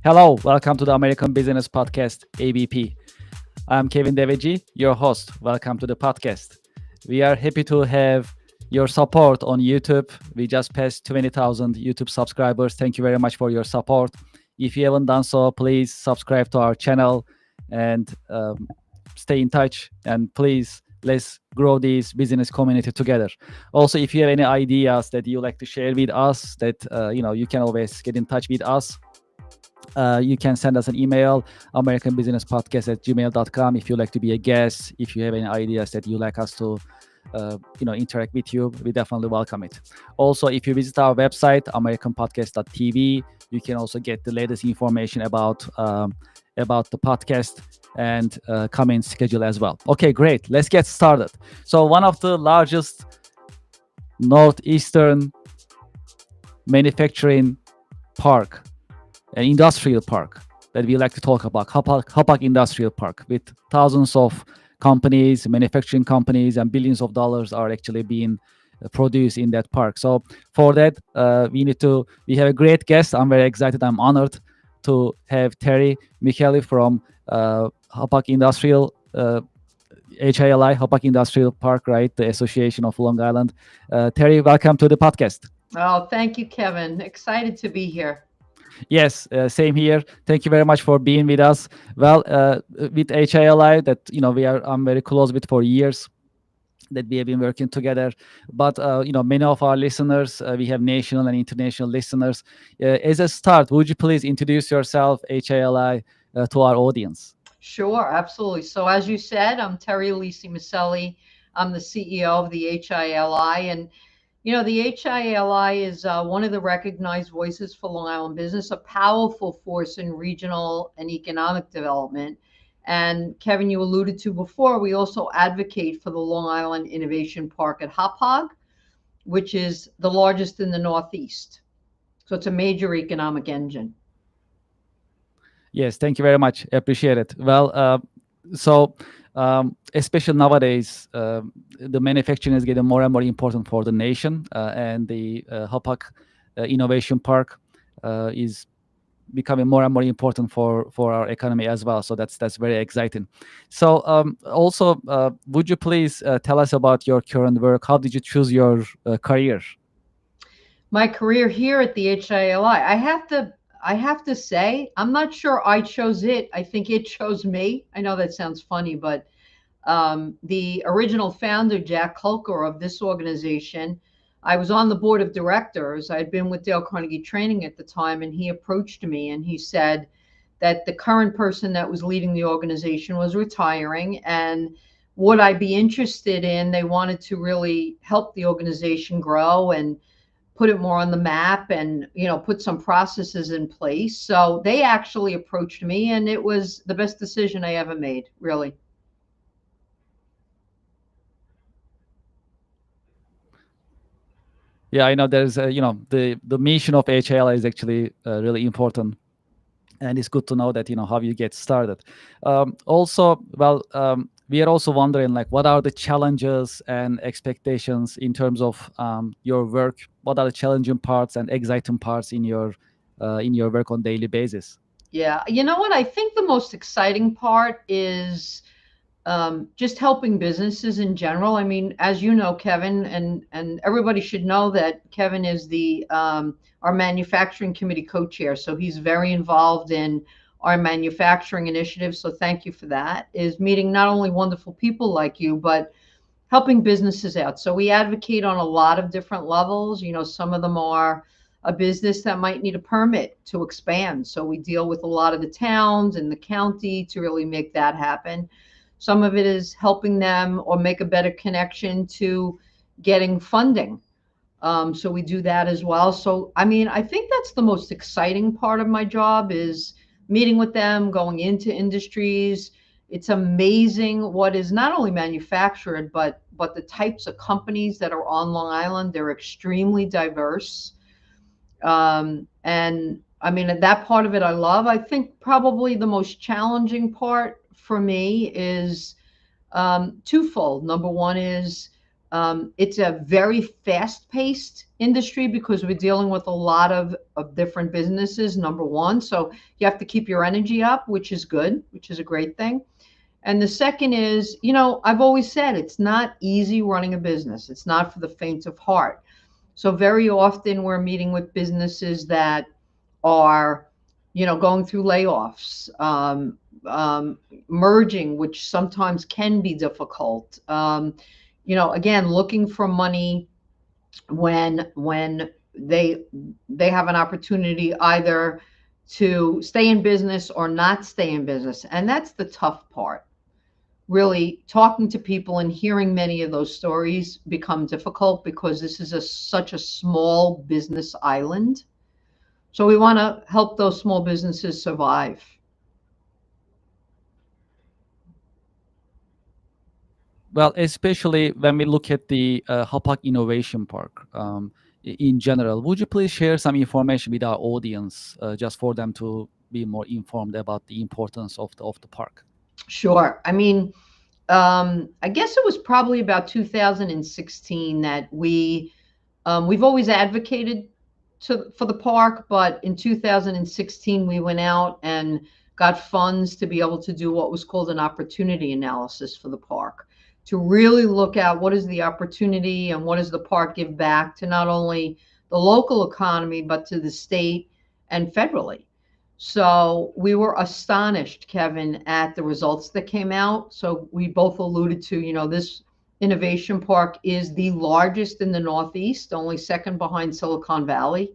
Hello, welcome to the American Business Podcast, ABP. I'm Kevin Deveji, your host. Welcome to the podcast. We are happy to have your support on YouTube. We just passed 20,000 YouTube subscribers. Thank you very much for your support. If you haven't done so, please subscribe to our channel and stay in touch. And please, let's grow this business community together. Also, if you have any ideas that you like to share with us, that you can always get in touch with us. You can send us an email, americanbusinesspodcast@gmail.com. If you like to be a guest, if you have any ideas that you like us to interact with you, we definitely welcome it. Also, if you visit our website, americanpodcast.tv, you can also get the latest information about the podcast and coming schedule as well. Okay, great. Let's get started. So one of the largest northeastern manufacturing park, an industrial park that we like to talk about, Hauppauge Industrial Park, with thousands of companies, manufacturing companies, and billions of dollars are actually being produced in that park. So for that, we have a great guest. I'm very excited. I'm honored to have Terry Micheli from Hauppauge Industrial, HILI, Hauppauge Industrial Park, right? The Association of Long Island. Terry, welcome to the podcast. Oh, thank you, Kevin. Excited to be here. Yes, same here. Thank you very much for being with us. Well, with HILI, that I'm very close with for years, that we have been working together. But many of our listeners, we have national and international listeners. As a start, would you please introduce yourself, HILI, to our audience? Sure, absolutely. So as you said, I'm Terry Lisi Maselli. I'm the CEO of the HILI, and the HILI is one of the recognized voices for Long Island business, a powerful force in regional and economic development. And Kevin, you alluded to before, we also advocate for the Long Island Innovation Park at Hauppauge, which is the largest in the Northeast. So it's a major economic engine. Yes, thank you very much. I appreciate it. Well, especially nowadays, the manufacturing is getting more and more important for the nation, and the Hauppauge Innovation Park is becoming more and more important for our economy as well. So that's very exciting. So also, would you please tell us about your current work? How did you choose your career? My career here at the HILI, I have to say, I'm not sure I chose it. I think it chose me. I know that sounds funny, but the original founder, Jack Kulker, of this organization, I was on the board of directors. I had been with Dale Carnegie Training at the time, and he approached me and he said that the current person that was leading the organization was retiring, and would I be interested in, they wanted to really help the organization grow and put it more on the map and, put some processes in place. So they actually approached me, and it was the best decision I ever made, really. Yeah, I know there's the mission of HL is actually really important, and it's good to know that how you get started. Also, well, we are also wondering, like, what are the challenges and expectations in terms of your work? What are the challenging parts and exciting parts in your work on daily basis? Yeah, you know what? I think the most exciting part is just helping businesses in general. I mean, as you know, Kevin, and everybody should know that Kevin is the our manufacturing committee co-chair, so he's very involved in our manufacturing initiative. So thank you for that. Is meeting not only wonderful people like you, but helping businesses out. So we advocate on a lot of different levels. Some of them are a business that might need a permit to expand. So we deal with a lot of the towns and the county to really make that happen. Some of it is helping them or make a better connection to getting funding. So we do that as well. So, I mean, I think that's the most exciting part of my job is meeting with them, going into industries. It's amazing what is not only manufactured, but the types of companies that are on Long Island. They're extremely diverse. And I mean, that part of it I love. I think probably the most challenging part for me is twofold. Number one is It's a very fast-paced industry because we're dealing with a lot of different businesses, number one. So you have to keep your energy up, which is good, which is a great thing. And the second is, I've always said it's not easy running a business. It's not for the faint of heart. So very often we're meeting with businesses that are, going through layoffs, merging, which sometimes can be difficult. Again, looking for money when they have an opportunity either to stay in business or not stay in business, and that's the tough part. Really talking to people and hearing many of those stories become difficult because this is such a small business island. So we want to help those small businesses survive. Well, especially when we look at the Hapak Innovation Park in general, would you please share some information with our audience just for them to be more informed about the importance of the park? Sure. I mean, I guess it was probably about 2016 that we've always advocated for the park, but in 2016 we went out and got funds to be able to do what was called an opportunity analysis for the park, to really look at what is the opportunity and what does the park give back to not only the local economy but to the state and federally. So we were astonished, Kevin, at the results that came out. So we both alluded to, this innovation park is the largest in the Northeast, only second behind Silicon Valley.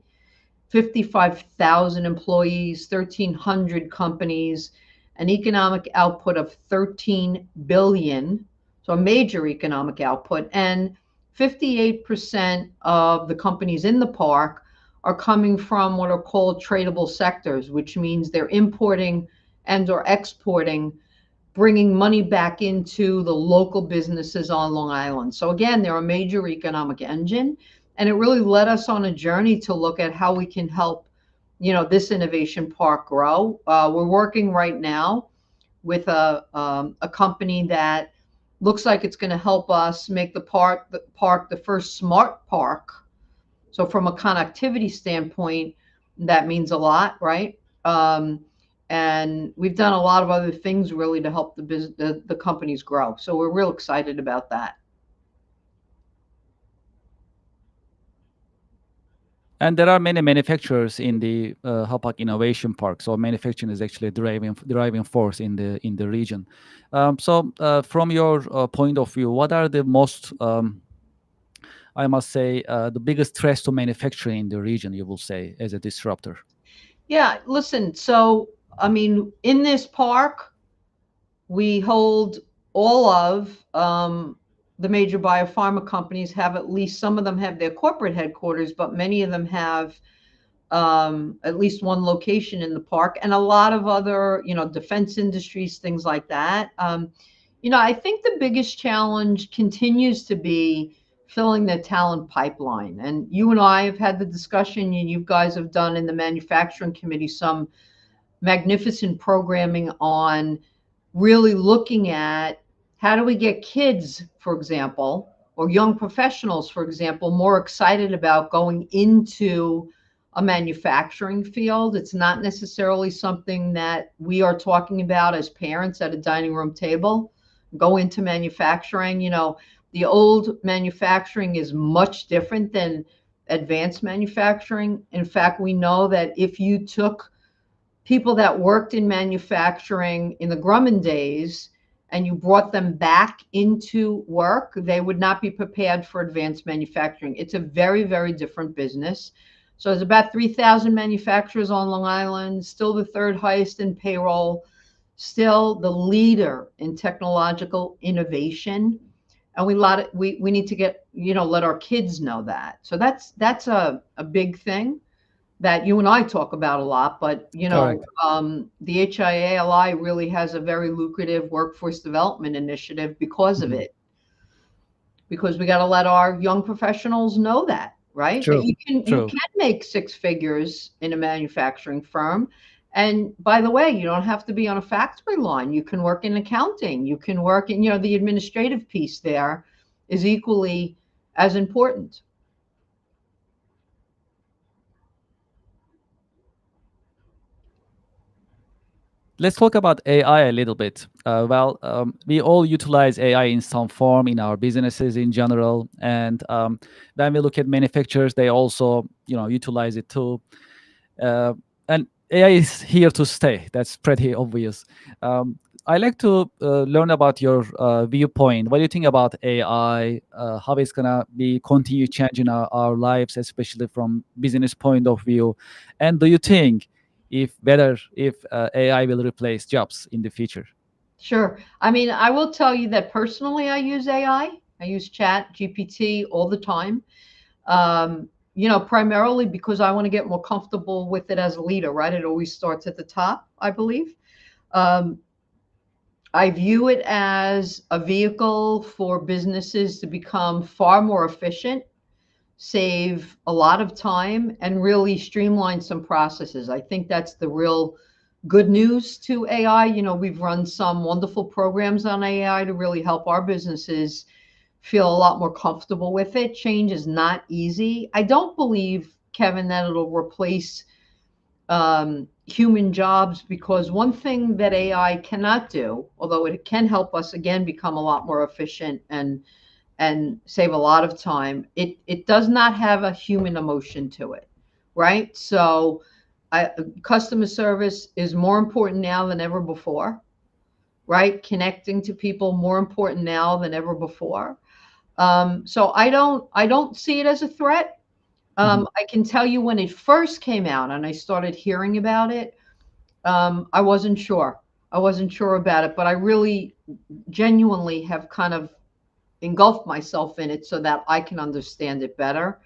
55,000 employees, 1,300 companies, an economic output of 13 billion, so a major economic output, and 58% of the companies in the park are coming from what are called tradable sectors, which means they're importing and or exporting, bringing money back into the local businesses on Long Island. So again, they're a major economic engine, and it really led us on a journey to look at how we can help, this innovation park grow. We're working right now with a company that looks like it's going to help us make the park the first smart park. So from a connectivity standpoint, that means a lot, right? And we've done a lot of other things really to help the companies grow. So we're real excited about that. And there are many manufacturers in the Hapak Innovation Park. So manufacturing is actually a driving force in the region. So from your point of view, what are the most I must say, the biggest threats to manufacturing in the region, you will say, as a disruptor? Yeah, listen, so I mean, in this park, we hold all of the major biopharma companies have at least some of them have their corporate headquarters, but many of them have at least one location in the park, and a lot of other, defense industries, things like that. I think the biggest challenge continues to be filling the talent pipeline. And you and I have had the discussion, and you guys have done in the manufacturing committee some magnificent programming on really looking at how do we get kids, for example, or young professionals, for example, more excited about going into a manufacturing field. It's not necessarily something that we are talking about as parents at a dining room table. Go into manufacturing. The old manufacturing is much different than advanced manufacturing. In fact, we know that if you took people that worked in manufacturing in the Grumman days and you brought them back into work, they would not be prepared for advanced manufacturing. It's a very, very different business. So there's about 3,000 manufacturers on Long Island, still the third highest in payroll, still the leader in technological innovation. And we need to get, let our kids know that. So that's a big thing that you and I talk about a lot, but Correct. the HIALI really has a very lucrative workforce development initiative because of Mhm. it. Because we got to let our young professionals know that, right? That True. you can True. make six figures in a manufacturing firm. And by the way, you don't have to be on a factory line. You can work in accounting. You can work in, the administrative piece there is equally as important. Let's talk about AI a little bit. We all utilize AI in some form in our businesses in general, and when we look at manufacturers, they also, utilize it too. Uh, and AI is here to stay. That's pretty obvious. I like to learn about your viewpoint. What do you think about AI? How it's gonna be continue changing our lives, especially from business point of view? And do you think if AI will replace jobs in the future? Sure. I mean, I will tell you that personally, I use AI. I use Chat GPT all the time. Primarily because I want to get more comfortable with it as a leader, right? It always starts at the top, I believe. Um, I view it as a vehicle for businesses to become far more efficient, save a lot of time, and really streamline some processes. I think that's the real good news to AI. We've run some wonderful programs on AI to really help our businesses feel a lot more comfortable with it. Change is not easy. I don't believe, Kevin, that it'll replace human jobs, because one thing that AI cannot do, although it can help us again become a lot more efficient and save a lot of time, it does not have a human emotion to it, right? So, customer service is more important now than ever before, right? Connecting to people more important now than ever before. So I don't see it as a threat. Mhm. I can tell you when it first came out and I started hearing about it, I wasn't sure. I wasn't sure about it, but I really genuinely have kind of engulfed myself in it so that I can understand it better.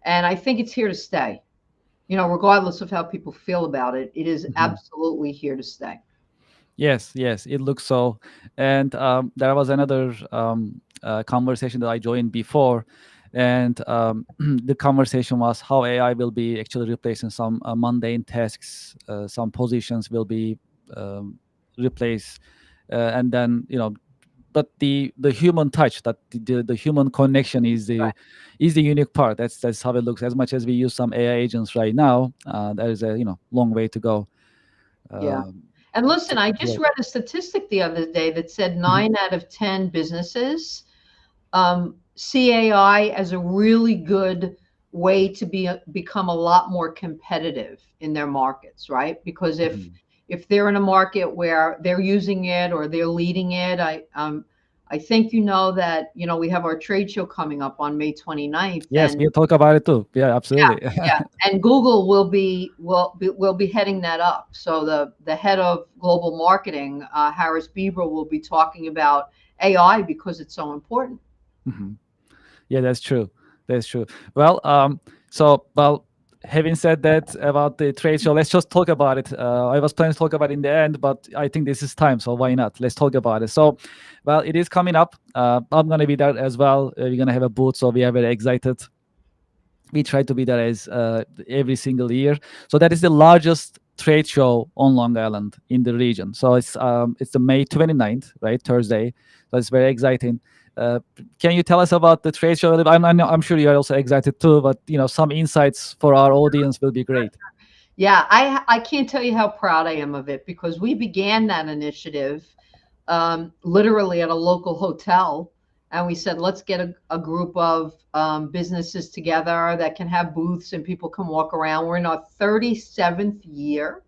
And I think it's here to stay. Regardless of how people feel about it, it is Mhm. absolutely here to stay. Yes, yes, it looks so. And there was another conversation that I joined before, and the conversation was how AI will be actually replacing some mundane tasks. Some positions will be um, replaced, and then but the human touch, that the human connection is the unique part. That's how it looks. As much as we use some AI agents right now, there is a long way to go. Yeah. Um, And listen, to, I yeah. just read a statistic the other day that said Mhm. 9 out of 10 businesses see AI as a really good way to become a lot more competitive in their markets, right? Because if Mhm. if they're in a market where they're using it or they're leading it, I think that we have our trade show coming up on May 29th, Yes, and we'll talk about it too. Yeah, absolutely. yeah, and Google will be heading that up. So the head of global marketing, Harris Bieber, will be talking about AI because it's so important. Mhm. Yeah, that's true. That's true. Well, well, having said that about the trade show, let's just talk about it. I was planning to talk about it in the end, but I think this is time, so why not? Let's talk about it. So, well, it is coming up. I'm gonna be there as well. We're gonna have a booth, so we are very excited. We try to be there as every single year. So that is the largest trade show on Long Island in the region. So it's the May 29th, right, Thursday. So it's very exciting. Uh, can you tell us about the trade show? I'm sure you are also excited too, but some insights for our audience will be great. Yeah, I can't tell you how proud I am of it, because we began that initiative literally at a local hotel, and we said, let's get a group of businesses together that can have booths and people can walk around. We're in our 37th year,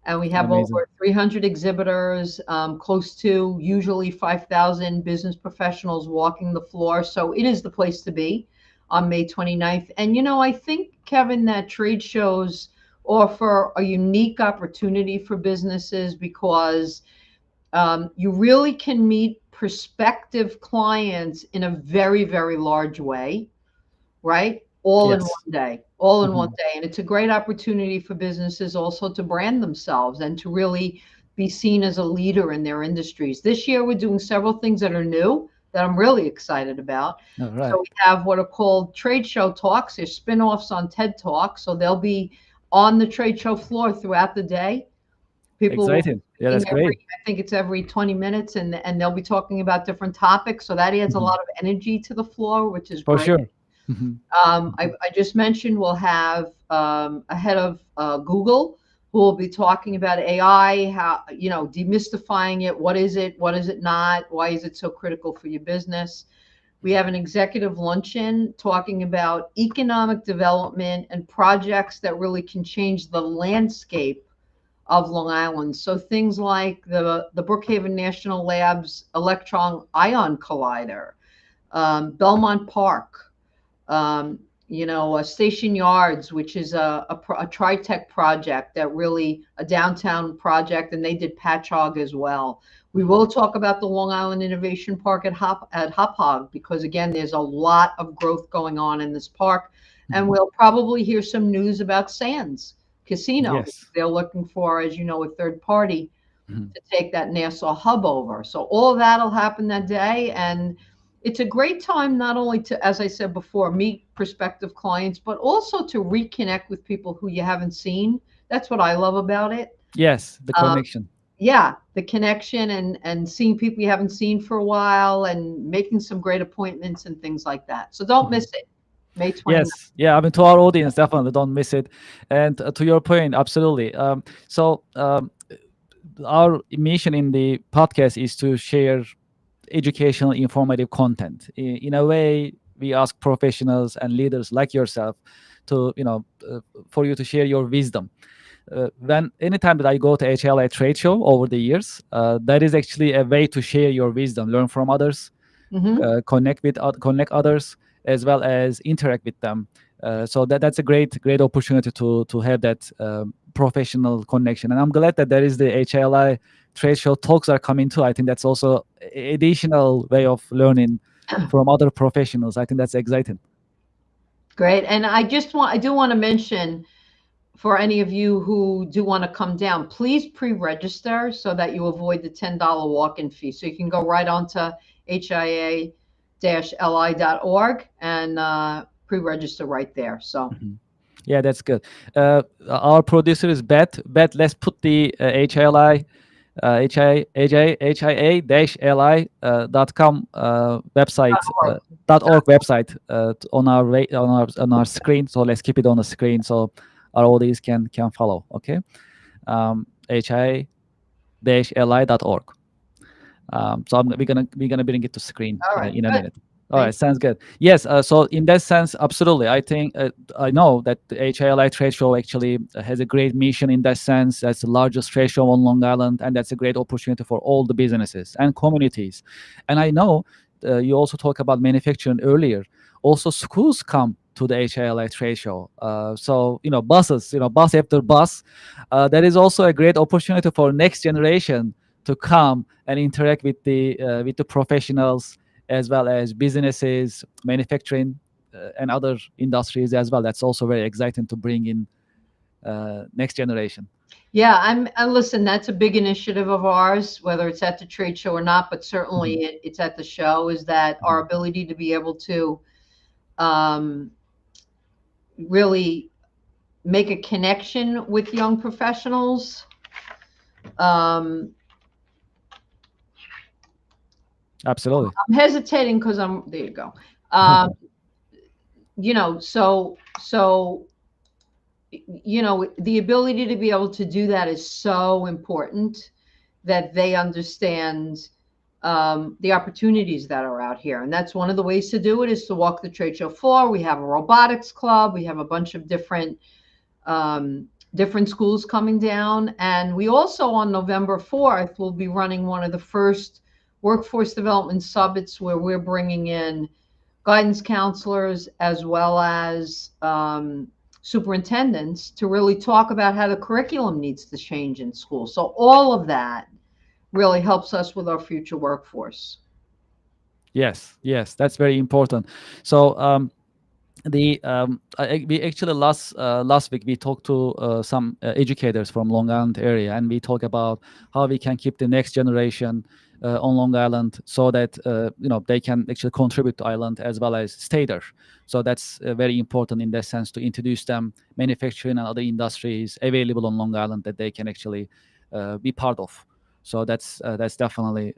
and we have Amazing. over 300 exhibitors, close to usually 5,000 business professionals walking the floor. So it is the place to be on May 29th. And I think, Kevin, that trade shows offer a unique opportunity for businesses, because you really can meet prospective clients in a very, very large way, right? All in Yes. one day, all in one Mhm. day. And it's a great opportunity for businesses also to brand themselves and to really be seen as a leader in their industries. This year, we're doing several things that are new that I'm really excited about. All So right. we have what are called trade show talks. They're spin-offs on TED Talk. So they'll be on the trade show floor throughout the day. People will be Exciting. Yeah, speaking that's great. I think it's every 20 minutes, and they'll be talking about different topics. So that adds a Mhm. lot of energy to the floor, which is For great. sure. Mhm. Mhm. I just mentioned we'll have a head of Google who will be talking about AI, how, demystifying it. What is it? What is it not? Why is it so critical for your business? We have an executive luncheon talking about economic development and projects that really can change the landscape of Long Island. So things like the Brookhaven National Labs Electron Ion Collider, Belmont Park, Station Yards, which is a Tritech project that really a downtown project, and they did Patchogue as well. We will talk about the Long Island Innovation Park at Hop Hog because again, there's a lot of growth going on in this park, and Mhm. we'll probably hear some news about Sands Casino. Yes. They're looking for, as you know, a third party Mhm. to take that Nassau hub over. So all of that'll happen that day. And it's a great time not only to, as I said before, meet prospective clients, but also to reconnect with people who you haven't seen. That's what I love about it. Yes, the Um, connection. yeah, the connection and seeing people you haven't seen for a while and making some great appointments and things like that. So don't Mhm. miss it. May 29th. Yes, yeah. I mean, to our audience, definitely don't miss it. And to your point, absolutely. Our mission in the podcast is to share educational, informative content. In a way, we ask professionals and leaders like yourself to, for you to share your wisdom. When anytime that I go to HLA trade show over the years, that is actually a way to share your wisdom, learn from others, Hmm. connect others, as well as interact with them. So that's a great opportunity to have that professional connection. And I'm glad that there is the HLI trade show talks are coming too. I think that's also additional way of learning from other professionals. I think that's exciting. Great. And I do want to mention for any of you who do want to come down, please pre-register so that you avoid the $10 walk-in fee. So you can go right onto hia-li.org and pre-register right there. So Mhm. Yeah, that's good. Our producer is Bet. Bet, let's put the HLI HIA-li.com website .org website on our screen. So let's keep it on the screen so our audience can follow. Okay, HIA-li.org. So we're gonna bring it to screen all right, in a good. minute. All right, Thank sounds good. Yes, so in that sense, absolutely. I think I know that the HILI trade show actually has a great mission in that sense. That's the largest trade show on Long Island, and that's a great opportunity for all the businesses and communities. And I know you also talk about manufacturing earlier. Also, schools come to the HILI trade show. So buses, bus after bus. That is also a great opportunity for next generation to come and interact with the professionals as well as businesses, manufacturing, and other industries as well. That's also very exciting to bring in next generation. Yeah, listen, that's a big initiative of ours, whether it's at the trade show or not, but certainly Mhm, it's at the show, is that our mhm. ability to be able to um, really make a connection with young professionals. Um, Absolutely. I'm hesitating because there you go. Um, so the ability to be able to do that is so important that they understand the opportunities that are out here. And that's one of the ways to do it is to walk the trade show floor. We have a robotics club. We have a bunch of different schools coming down. And we also, on November 4th, will be running one of the first workforce development summits where we're bringing in guidance counselors as well as superintendents to really talk about how the curriculum needs to change in school. So all of that really helps us with our future workforce. Yes, that's very important. So we actually last week we talked to some educators from Long Island area, and we talk about how we can keep the next generation on Long Island so that they can actually contribute to island as well as stay there. So that's very important in that sense to introduce them manufacturing and other industries available on Long Island that they can actually be part of. So that's definitely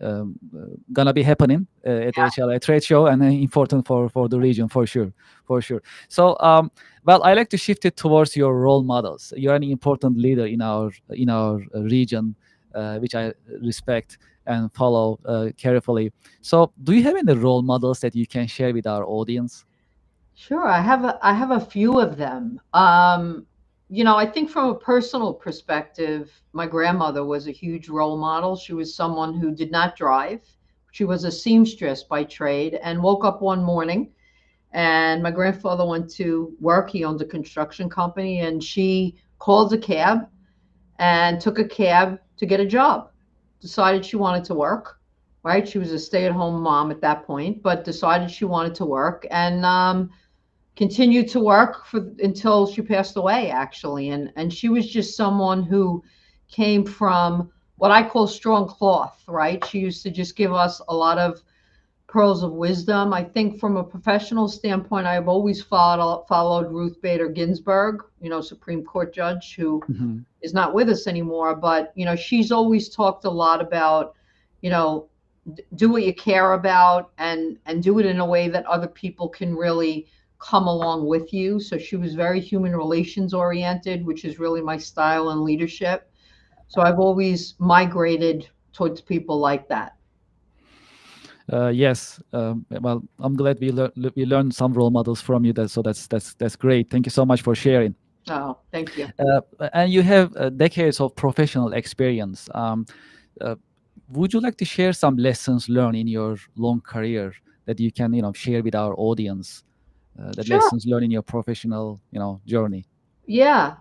gonna be happening at the HLA trade show, and important for the region for sure, for sure. So well, I like to shift it towards your role models. You're an important leader in our region, which I respect and follow carefully. So, do you have any role models that you can share with our audience? Sure, I have a few of them. I think from a personal perspective, my grandmother was a huge role model. She was someone who did not drive. She was a seamstress by trade and woke up one morning and my grandfather went to work. He owned a construction company and she called a cab and took a cab to get a job. Decided she wanted to work, right? She was a stay-at-home mom at that point, but decided she wanted to work and continued to work for until she passed away actually, and she was just someone who came from what I call strong cloth, right? She used to just give us a lot of pearls of wisdom. I think from a professional standpoint, I've always followed Ruth Bader Ginsburg, Supreme Court judge who Hmm. is not with us anymore, but she's always talked a lot about you know do what you care about and do it in a way that other people can really come along with you. So she was very human relations oriented, which is really my style and leadership. So I've always migrated towards people like that. Yes. Well, I'm glad we learned some role models from you. That's great. Thank you so much for sharing. Oh, thank you. Uh, and you have decades of professional experience. Uh, would you like to share some lessons learned in your long career that you can, share with our audience? That Sure. lessons learned in your professional, journey. Yeah.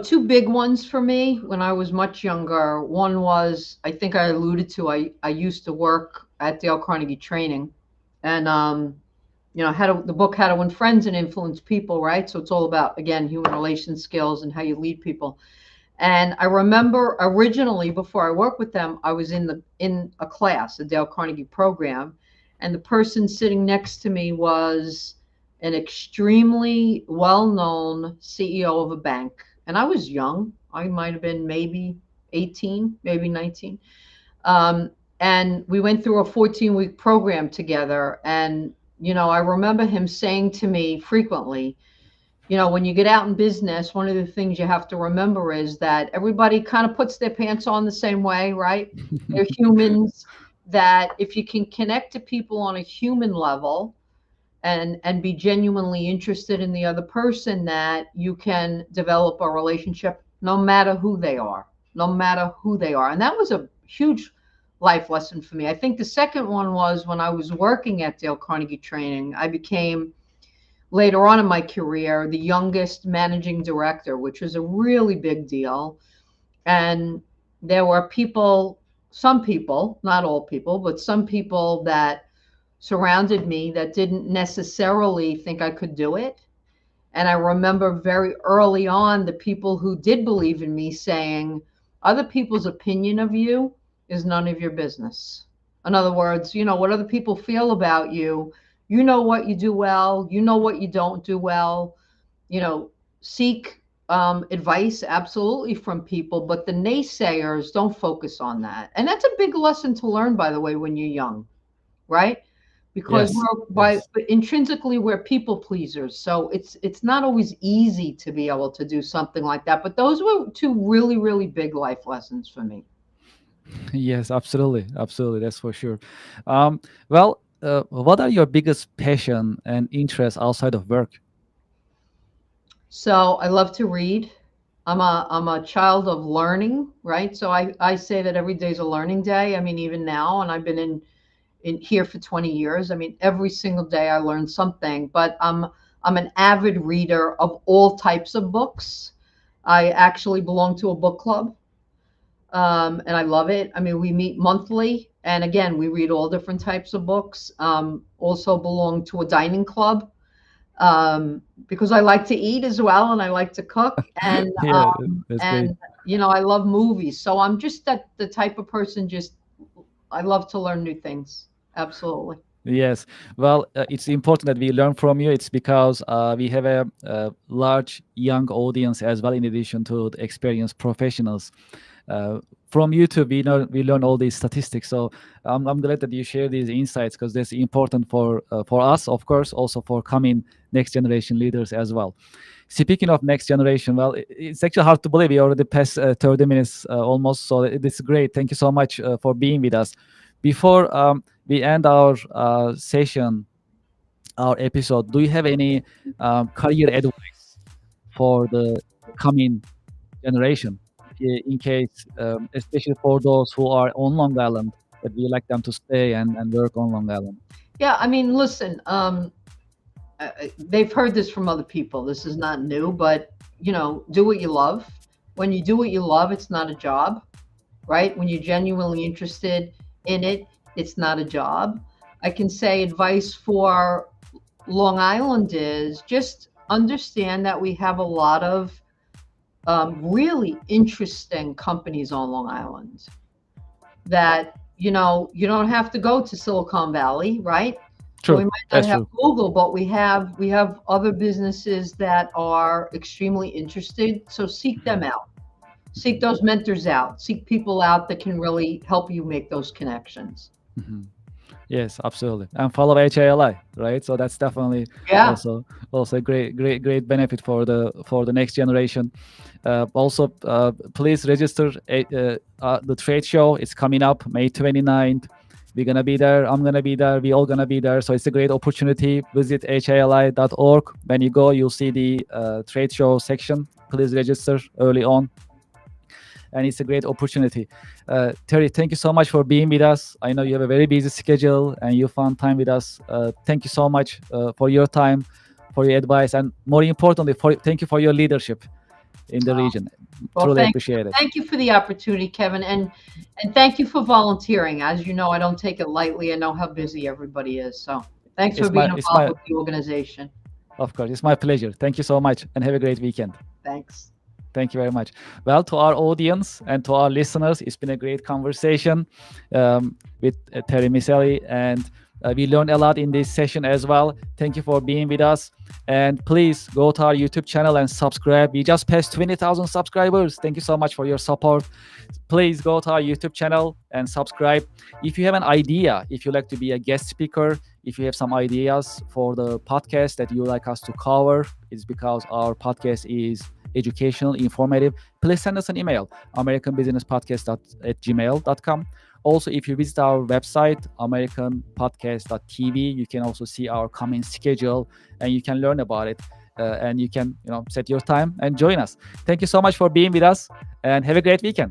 Two big ones for me when I was much younger. One was, I think I alluded to, I used to work at Dale Carnegie Training. And, the book How to Win Friends and Influence People, right? So it's all about, again, human relations skills and how you lead people. And I remember originally, before I worked with them, I was in a class, a Dale Carnegie program, and the person sitting next to me was an extremely well-known CEO of a bank. And I was young. I might have been maybe 18, maybe 19. Um, and we went through a 14-week program together. And, I remember him saying to me frequently, when you get out in business, one of the things you have to remember is that everybody kind of puts their pants on the same way, right? They're humans, that if you can connect to people on a human level and be genuinely interested in the other person, that you can develop a relationship no matter who they are, no matter who they are. And that was a huge life lesson for me. I think the second one was when I was working at Dale Carnegie Training, I became later on in my career the youngest managing director, which was a really big deal. And there were people, some people, not all people, but some people that surrounded me that didn't necessarily think I could do it. And I remember very early on the people who did believe in me saying, other people's opinion of you is none of your business. In other words, what other people feel about you, you know what you do well, you know what you don't do well, seek advice absolutely from people, but the naysayers, don't focus on that. And that's a big lesson to learn, by the way, when you're young, right? Because Yes. Yes. intrinsically we're people pleasers, so it's not always easy to be able to do something like that. But those were two really, really big life lessons for me. Yes, absolutely, absolutely. That's for sure. Well, what are your biggest passion and interests outside of work? So I love to read. I'm a child of learning, right? So I say that every day is a learning day. I mean, even now, and I've been in here for 20 years. I mean, every single day I learn something. But I'm an avid reader of all types of books. I actually belong to a book club, and I love it. I mean, we meet monthly, and again, we read all different types of books. Also belong to a dining club, because I like to eat as well, and I like to cook, and Yeah, that's great. I love movies. So I'm just the type of person. Just I love to learn new things. Absolutely. Yes. Well, it's important that we learn from you. It's because we have a large young audience as well, in addition to the experienced professionals. Uh, from YouTube, we learn all these statistics. So I'm glad that you share these insights because that's important for us, of course, also for coming next generation leaders as well. Speaking of next generation, well, it's actually hard to believe we already passed 30 minutes almost. So it's great. Thank you so much for being with us. Before we end our session, our episode, do you have any career advice for the coming generation, in case, especially for those who are on Long Island, that we like them to stay and work on Long Island? Yeah, I mean, listen, they've heard this from other people. This is not new, but do what you love. When you do what you love, it's not a job, right? When you're genuinely interested in it, it's not a job. I can say advice for Long Island is just understand that we have a lot of really interesting companies on Long Island that, you don't have to go to Silicon Valley, right? So we True, might not that's have true. Google, but we have other businesses that are extremely interested. So seek them out. Seek Mhm. those mentors out. Seek people out that can really help you make those connections. Mhm. Yes, absolutely. And follow HALI, right? So that's definitely Yeah. also a great benefit for the next generation. Also, please register the trade show. It's coming up May 29th. We're gonna be there. I'm gonna be there. We all gonna be there. So it's a great opportunity. Visit hali.org. When you go, you'll see the trade show section. Please register early on, and it's a great opportunity. Terry, thank you so much for being with us. I know you have a very busy schedule and you found time with us. Thank you so much for your time, for your advice, and more importantly, thank you for your leadership in the region. Well, Truly thank you. appreciate it. Thank you for the opportunity, Kevin, and thank you for volunteering. As you know, I don't take it lightly. I know how busy everybody is. So thanks for It's being my it's involved my with the organization. Of course, it's my pleasure. Thank you so much, and have a great weekend. Thanks. Thank you very much. Well, to our audience and to our listeners, it's been a great conversation with Terry Miseli, and we learned a lot in this session as well. Thank you for being with us. And please go to our YouTube channel and subscribe. We just passed 20,000 subscribers. Thank you so much for your support. Please go to our YouTube channel and subscribe. If you have an idea, if you like to be a guest speaker, if you have some ideas for the podcast that you like us to cover, it's because our podcast is educational, informative, please send us an email, americanbusinesspodcast@gmail.com. Also, if you visit our website, americanpodcast.tv, you can also see our coming schedule and you can learn about it. And you can set your time and join us. Thank you so much for being with us and have a great weekend.